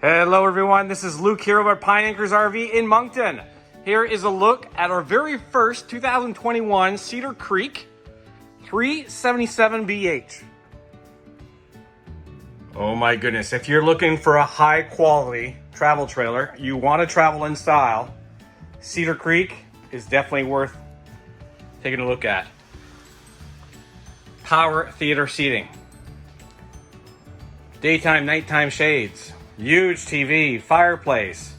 Hello everyone, this is Luke here over at Pine Acres RV in Moncton. Here is a look at our very first 2021 Cedar Creek 377BH. Oh my goodness, if you're looking for a high quality travel trailer, you want to travel in style, Cedar Creek is definitely worth taking a look at. Power theater seating, daytime, nighttime shades, huge TV, fireplace.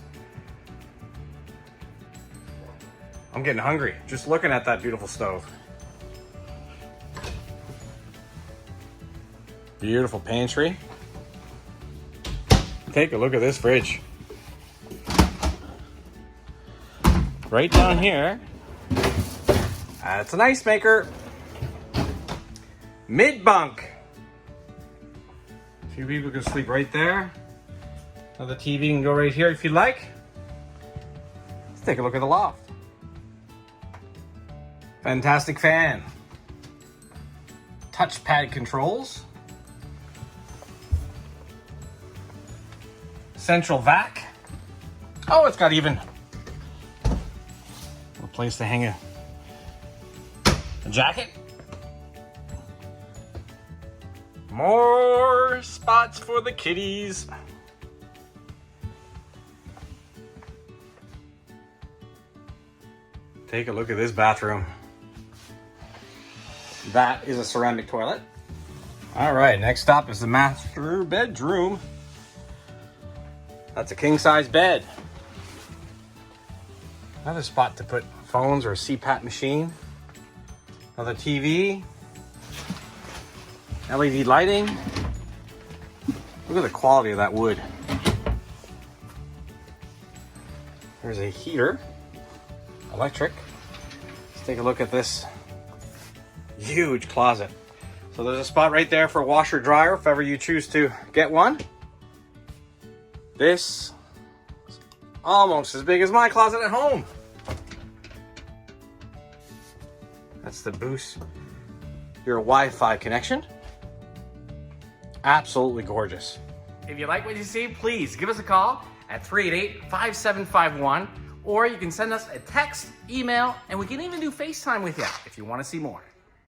I'm getting hungry just looking at that beautiful stove. Beautiful pantry. Take a look at this fridge. Right down here, it's an ice maker. Mid bunk. Two people can sleep right there. Another TV can go right here if you like. Let's take a look at the loft. Fantastic fan. Touchpad controls. Central vac. Oh, it's got even a place to hang a jacket. More spots for the kitties. Take a look at this bathroom. That is a ceramic toilet. All right, next up is the master bedroom. That's a king-size bed. Another spot to put phones or a CPAP machine. Another TV. LED lighting. Look at the quality of that wood. There's a heater. Electric. Let's take a look at this huge closet. So there's a spot right there for a washer dryer if ever you choose to get one. This is almost as big as my closet at home. That's to boost your Wi-Fi connection. Absolutely gorgeous. If you like what you see, please give us a call at 388-5751, or you can send us a text, email, and we can even do FaceTime with you if you want to see more.